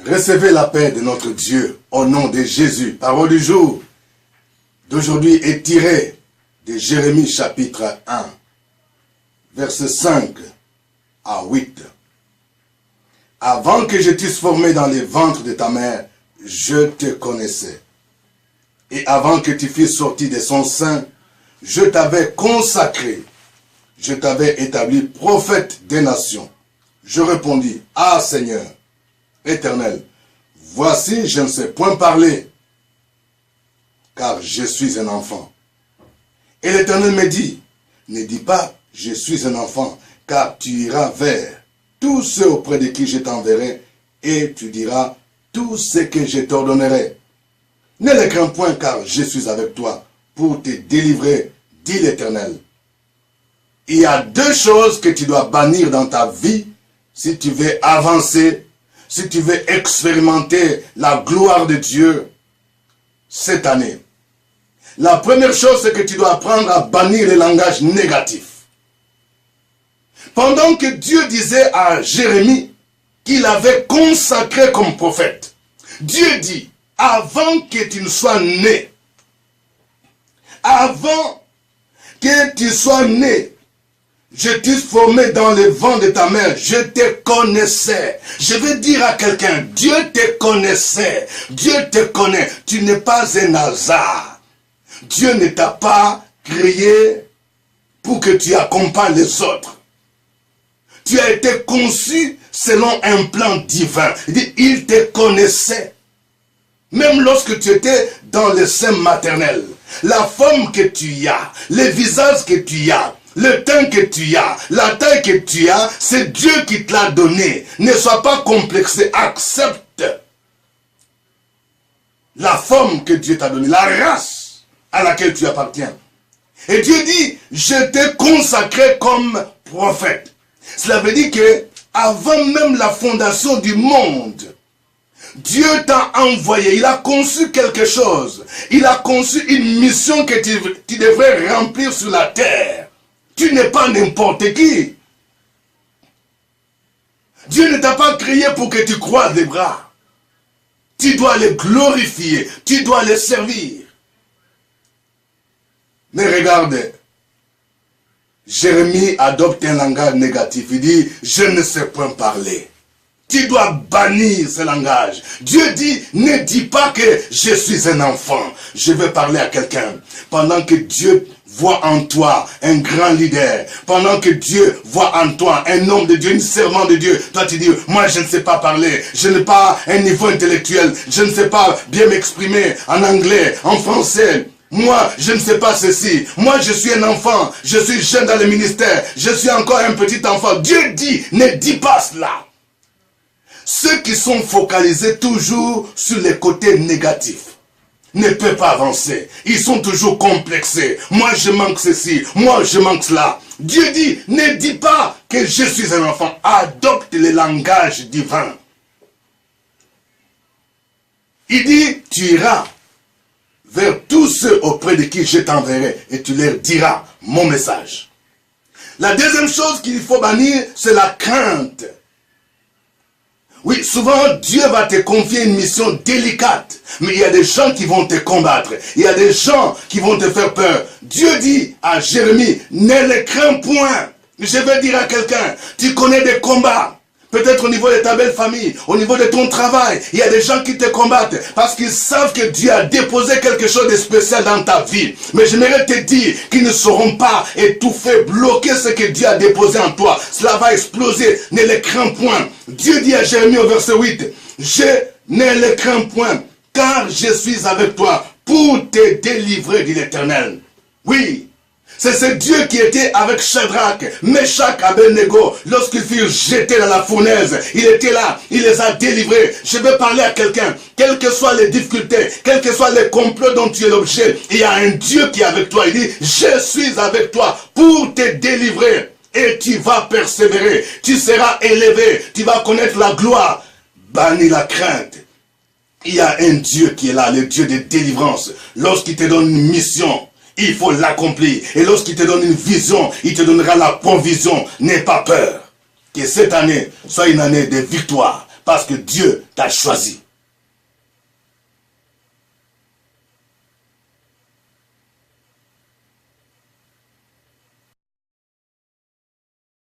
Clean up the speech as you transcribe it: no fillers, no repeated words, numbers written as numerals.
Recevez la paix de notre Dieu au nom de Jésus. Parole du jour d'aujourd'hui est tirée de Jérémie chapitre 1, versets 5 à 8. Avant que je t'eusse formé dans les ventres de ta mère, je te connaissais. Et avant que tu fusses sorti de son sein, je t'avais consacré. Je t'avais établi prophète des nations. Je répondis, ah Seigneur, Éternel, voici je ne sais point parler, car je suis un enfant. Et l'Éternel me dit, ne dis pas, je suis un enfant, car tu iras vers tous ceux auprès de qui je t'enverrai, et tu diras tout ce que je t'ordonnerai. Ne les crains point, car je suis avec toi, pour te délivrer, dit l'Éternel. Il y a deux choses que tu dois bannir dans ta vie, si tu veux avancer, si tu veux expérimenter la gloire de Dieu cette année. La première chose, c'est que tu dois apprendre à bannir le langage négatif. Pendant que Dieu disait à Jérémie qu'il avait consacré comme prophète, Dieu dit, avant que tu ne sois né, avant que tu sois né, je t'ai formé dans le ventre de ta mère, je te connaissais. Je vais dire à quelqu'un, Dieu te connaissait, Dieu te connaît. Tu n'es pas un hasard. Dieu ne t'a pas créé pour que tu accompagnes les autres. Tu as été conçu selon un plan divin. Il dit, il te connaissait. Même lorsque tu étais dans le sein maternel, la forme que tu as, le visage que tu as, le teint que tu as, la taille que tu as, c'est Dieu qui te l'a donné. Ne sois pas complexé, accepte la forme que Dieu t'a donnée, la race à laquelle tu appartiens. Et Dieu dit, je t'ai consacré comme prophète. Cela veut dire que avant même la fondation du monde, Dieu t'a envoyé, il a conçu quelque chose. Il a conçu une mission que tu devrais remplir sur la terre. Tu n'es pas n'importe qui. Dieu ne t'a pas créé pour que tu croises les bras. Tu dois les glorifier, tu dois les servir. Mais regarde, Jérémie adopte un langage négatif. Il dit, je ne sais point parler. Tu dois bannir ce langage. Dieu dit, ne dis pas que je suis un enfant. Je vais parler à quelqu'un. Pendant que Dieu voit en toi un grand leader, pendant que Dieu voit en toi un homme de Dieu, un servant de Dieu, toi tu dis, moi je ne sais pas parler, je n'ai pas un niveau intellectuel, je ne sais pas bien m'exprimer en anglais, en français. Moi, je ne sais pas ceci. Moi, je suis un enfant. Je suis jeune dans le ministère. Je suis encore un petit enfant. Dieu dit, ne dis pas cela. Ceux qui sont focalisés toujours sur les côtés négatifs ne peuvent pas avancer. Ils sont toujours complexés. Moi, je manque ceci. Moi, je manque cela. Dieu dit, ne dis pas que je suis un enfant. Adopte le langage divin. Il dit, tu iras vers tous ceux auprès de qui je t'enverrai et tu leur diras mon message. La deuxième chose qu'il faut bannir, c'est la crainte. Oui, souvent, Dieu va te confier une mission délicate. Mais il y a des gens qui vont te combattre. Il y a des gens qui vont te faire peur. Dieu dit à Jérémie, ne les crains point. Je vais dire à quelqu'un, tu connais des combats. Peut-être au niveau de ta belle famille, au niveau de ton travail, il y a des gens qui te combattent parce qu'ils savent que Dieu a déposé quelque chose de spécial dans ta vie. Mais j'aimerais te dire qu'ils ne sauront pas étouffer, bloquer ce que Dieu a déposé en toi. Cela va exploser, ne les crains point. Dieu dit à Jérémie au verset 8, je ne les crains point, car je suis avec toi pour te délivrer, dit l'Éternel. Oui. C'est ce Dieu qui était avec Shadrach, Meshach, Abednego, lorsqu'ils furent jetés dans la fournaise. Il était là, il les a délivrés. Je vais parler à quelqu'un, quelles que soient les difficultés, quels que soient les complots dont tu es l'objet, il y a un Dieu qui est avec toi. Il dit, je suis avec toi pour te délivrer. Et tu vas persévérer, tu seras élevé, tu vas connaître la gloire. Bannis la crainte. Il y a un Dieu qui est là, le Dieu de délivrance. Lorsqu'il te donne une mission, il faut l'accomplir. Et lorsqu'il te donne une vision, il te donnera la provision. N'aie pas peur. Que cette année soit une année de victoire. parce que Dieu t'a choisi.